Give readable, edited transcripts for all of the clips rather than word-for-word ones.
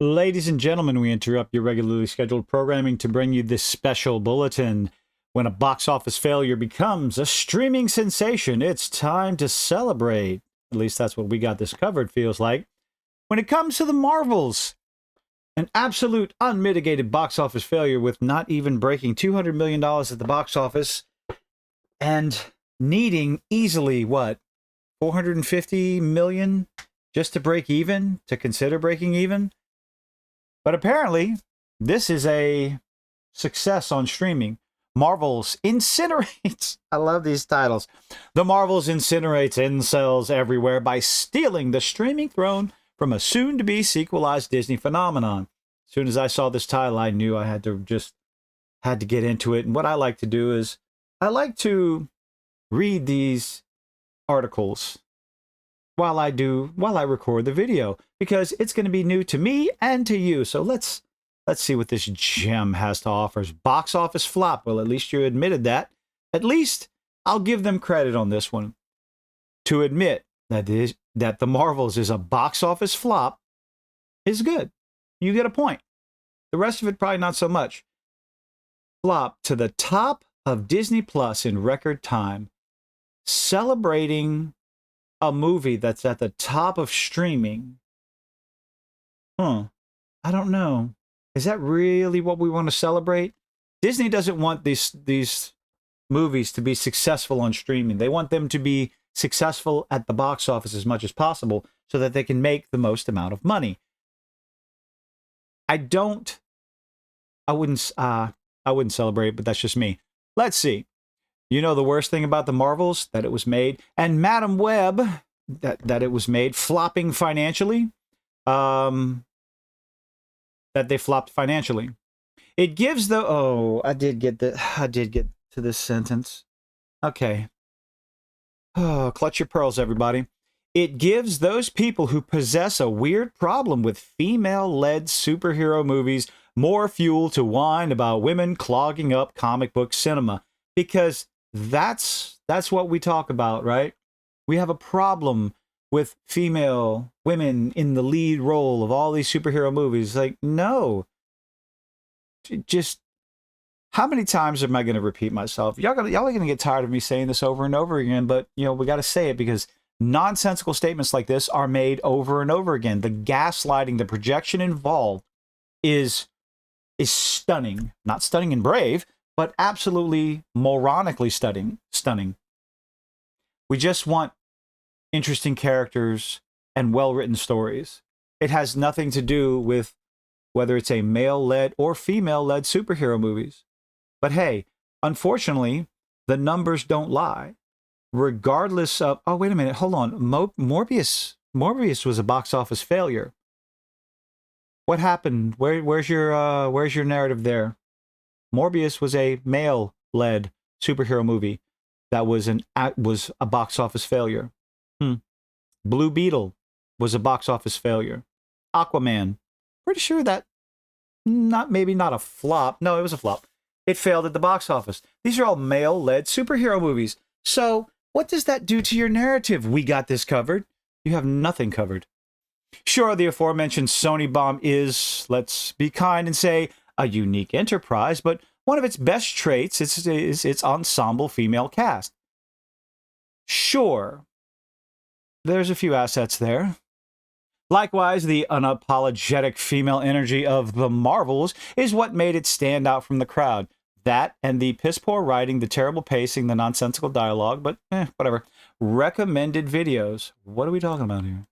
Ladies and gentlemen, we interrupt your regularly scheduled programming to bring you this special bulletin. When a box office failure becomes a streaming sensation, it's time to celebrate. At least that's what We Got This Covered feels like. When it comes to the Marvels, an absolute unmitigated box office failure with not even breaking $200 million at the box office and needing easily, what, 450 million just to break even, to consider breaking even? But apparently, this is a success on streaming. Marvels incinerates. I love these titles. The Marvels incinerates incels everywhere by stealing the streaming throne from a soon-to-be sequelized Disney phenomenon. As soon as I saw this title, I knew I had to get into it. And what I like to do is I like to read these articles while I record the video, because it's going to be new to me and to you. So let's see what this gem has to offer. Box office flop. Well, at least you admitted that. At least I'll give them credit on this one. To admit that The Marvels is a box office flop is good. You get a point. The rest of it, probably not so much. Flop to the top of Disney Plus in record time, celebrating a movie that's at the top of streaming. I don't know. Is that really what we want to celebrate? Disney doesn't want these movies to be successful on streaming. They want them to be successful at the box office as much as possible so that they can make the most amount of money. I wouldn't celebrate it, but that's just me. Let's see. You know the worst thing about the Marvels? That it was made, and Madam Web, that it was made flopping financially. That they flopped financially. It gives the I did get to this sentence. Okay. Oh, clutch your pearls, everybody. It gives those people who possess a weird problem with female-led superhero movies more fuel to whine about women clogging up comic book cinema. Because that's what we talk about, right? We have a problem with female women in the lead role of all these superhero movies. Like, no. Just, how many times am I going to repeat myself? Y'all are going to get tired of me saying this over and over again, but, we got to say it because nonsensical statements like this are made over and over again. The gaslighting, the projection involved is stunning. Not stunning and brave, but absolutely moronically stunning. We just want interesting characters and well-written stories. It has nothing to do with whether it's a male-led or female-led superhero movies. But hey, unfortunately, the numbers don't lie. Regardless of... Oh, wait a minute. Hold on. Morbius was a box office failure. What happened? Where's your narrative there? Morbius was a male-led superhero movie that was a box office failure. Blue Beetle was a box office failure. Aquaman, pretty sure that maybe not a flop. No, it was a flop. It failed at the box office. These are all male-led superhero movies. So what does that do to your narrative? We got this covered. You have nothing covered. Sure, the aforementioned Sony bomb is, let's be kind and say, a unique enterprise, but one of its best traits is its ensemble female cast. Sure, there's a few assets there. Likewise, the unapologetic female energy of the Marvels is what made it stand out from the crowd. That and the piss-poor writing, the terrible pacing, the nonsensical dialogue, but whatever. Recommended videos. What are we talking about here?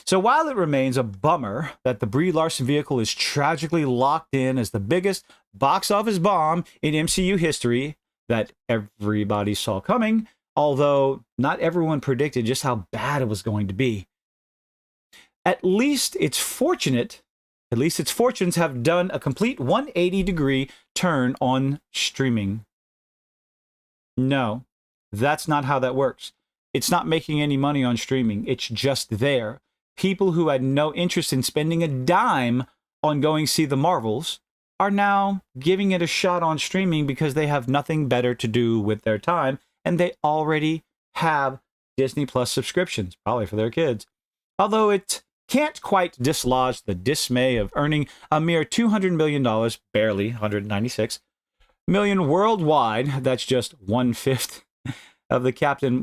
So while it remains a bummer that the Brie Larson vehicle is tragically locked in as the biggest box office bomb in MCU history that everybody saw coming, although not everyone predicted just how bad it was going to be. At least its fortunes have done a complete 180-degree turn on streaming. No, that's not how that works. It's not making any money on streaming. It's just there. People who had no interest in spending a dime on going see the Marvels are now giving it a shot on streaming because they have nothing better to do with their time, and they already have Disney Plus subscriptions, probably for their kids. Although it can't quite dislodge the dismay of earning a mere $200 million, barely 196 million worldwide. That's just 1/5 of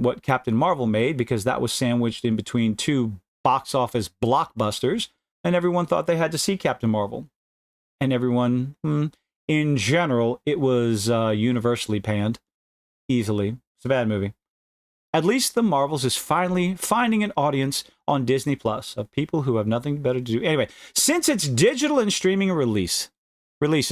what Captain Marvel made, because that was sandwiched in between two box office blockbusters, and everyone thought they had to see Captain Marvel. And everyone, in general, it was universally panned easily. It's a bad movie. At least The Marvels is finally finding an audience on Disney Plus of people who have nothing better to do. Anyway, since its digital and streaming releases,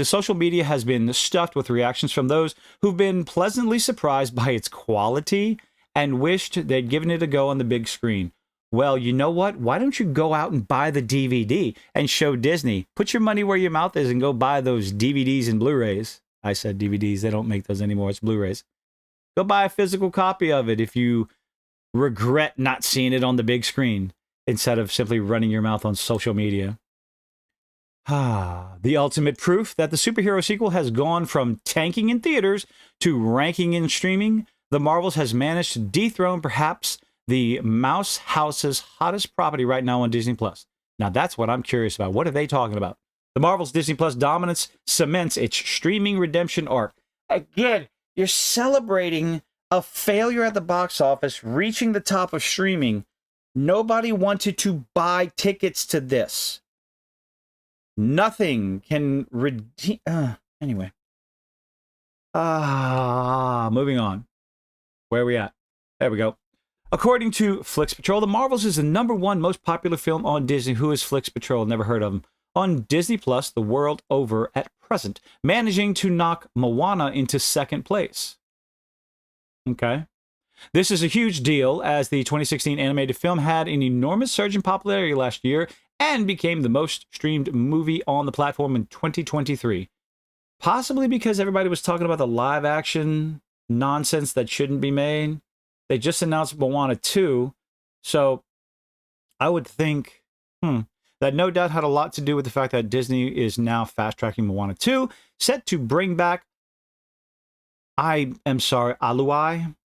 social media has been stuffed with reactions from those who've been pleasantly surprised by its quality and wished they'd given it a go on the big screen. Well, you know what? Why don't you go out and buy the DVD and show Disney? Put your money where your mouth is and go buy those DVDs and Blu-rays. I said DVDs. They don't make those anymore. It's Blu-rays. Go buy a physical copy of it if you regret not seeing it on the big screen, instead of simply running your mouth on social media. The ultimate proof that the superhero sequel has gone from tanking in theaters to ranking in streaming. The Marvels has managed to dethrone perhaps the Mouse House's hottest property right now on Disney Plus. Now that's what I'm curious about. What are they talking about? The Marvel's Disney Plus dominance cements its streaming redemption arc. Again, you're celebrating a failure at the box office, reaching the top of streaming. Nobody wanted to buy tickets to this. Nothing can redeem. Anyway. Moving on. Where are we at? There we go. According to Flix Patrol, The Marvels is the #1 most popular film on Disney. Who is Flix Patrol? Never heard of him. On Disney Plus, the world over at present, managing to knock Moana into second place. Okay. This is a huge deal, as the 2016 animated film had an enormous surge in popularity last year and became the most streamed movie on the platform in 2023. Possibly because everybody was talking about the live action nonsense that shouldn't be made. They just announced Moana 2, so I would think that no doubt had a lot to do with the fact that Disney is now fast-tracking Moana 2, set to bring back, Aluai.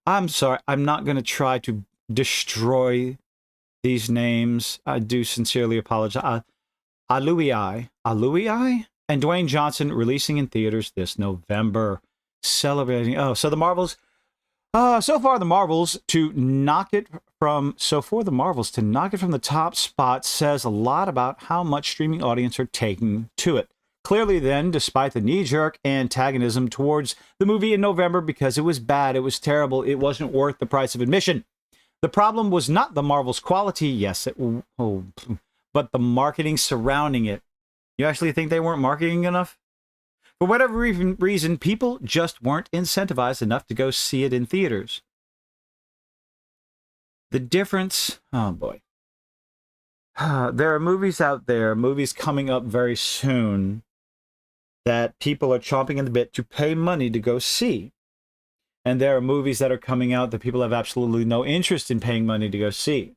I'm sorry, I'm not going to try to destroy these names. I do sincerely apologize. Aluai, and Dwayne Johnson releasing in theaters this November, celebrating. So the Marvels. So far, the Marvels to knock it from the top spot says a lot about how much streaming audience are taking to it. Clearly, then, despite the knee-jerk antagonism towards the movie in November because it was bad, it was terrible, it wasn't worth the price of admission. The problem was not the Marvel's quality, yes, but the marketing surrounding it. You actually think they weren't marketing enough? For whatever reason, people just weren't incentivized enough to go see it in theaters. The difference, oh boy. There are movies out there, movies coming up very soon, that people are chomping at the bit to pay money to go see. And there are movies that are coming out that people have absolutely no interest in paying money to go see.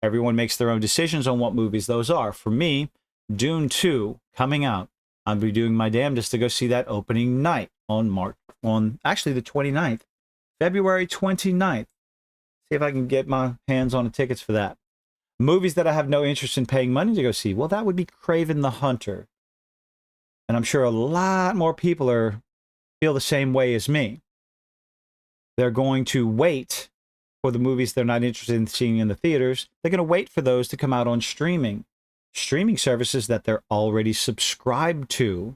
Everyone makes their own decisions on what movies those are. For me, Dune 2 coming out. I'll be doing my damnedest to go see that opening night on actually the 29th, February 29th. See if I can get my hands on the tickets for that. Movies that I have no interest in paying money to go see. Well, that would be Kraven the Hunter. And I'm sure a lot more people feel the same way as me. They're going to wait for the movies they're not interested in seeing in the theaters. They're going to wait for those to come out on streaming services that they're already subscribed to.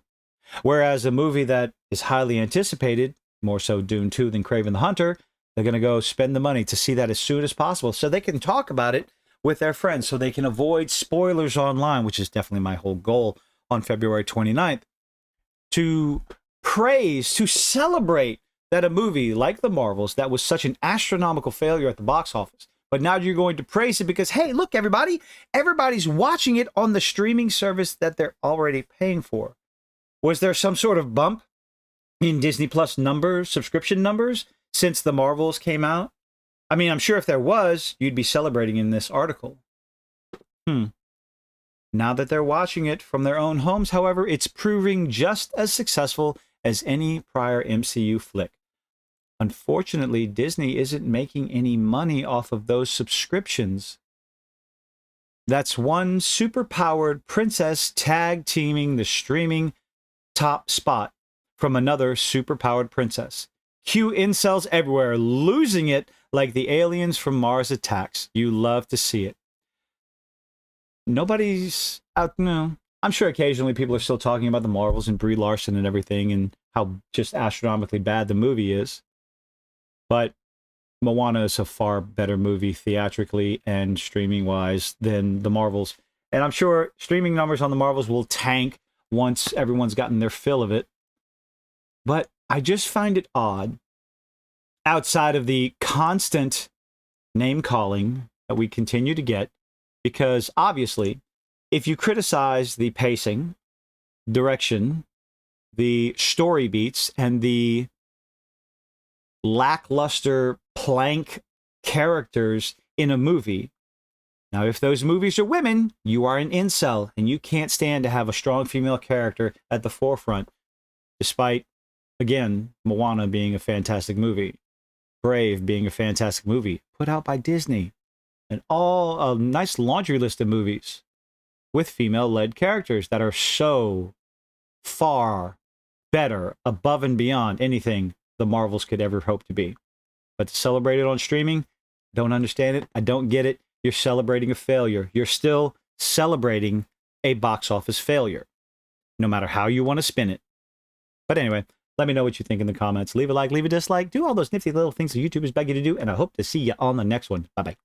Whereas a movie that is highly anticipated, more so Dune 2 than Kraven the Hunter, they're going to go spend the money to see that as soon as possible so they can talk about it with their friends, so they can avoid spoilers online, which is definitely my whole goal on February 29th, to praise, to celebrate that a movie like The Marvels that was such an astronomical failure at the box office, but now you're going to praise it because, hey, look, everybody's watching it on the streaming service that they're already paying for. Was there some sort of bump in Disney Plus subscription numbers, since The Marvels came out? I mean, I'm sure if there was, you'd be celebrating in this article. Now that they're watching it from their own homes, however, it's proving just as successful as any prior MCU flick. Unfortunately, Disney isn't making any money off of those subscriptions. That's one super-powered princess tag teaming the streaming top spot from another super-powered princess. Cue incels everywhere, losing it like the aliens from Mars Attacks. You love to see it. Nobody's out, no. I'm sure occasionally people are still talking about the Marvels and Brie Larson and everything and how just astronomically bad the movie is. But Moana is a far better movie theatrically and streaming wise than the Marvels. And I'm sure streaming numbers on the Marvels will tank once everyone's gotten their fill of it. But I just find it odd, outside of the constant name calling that we continue to get, because obviously, if you criticize the pacing, direction, the story beats, and the lackluster plank characters in a movie. Now, if those movies are women, you are an incel, and you can't stand to have a strong female character at the forefront, despite, again, Moana being a fantastic movie, Brave being a fantastic movie, put out by Disney, and all a nice laundry list of movies with female-led characters that are so far better, above and beyond anything the Marvels could ever hope to be. But to celebrate it on streaming, don't understand it. I don't get it. You're celebrating a failure. You're still celebrating a box office failure, no matter how you want to spin it. But anyway, let me know what you think in the comments. Leave a like, leave a dislike, do all those nifty little things that YouTubers beg you to do, and I hope to see you on the next one. Bye-bye.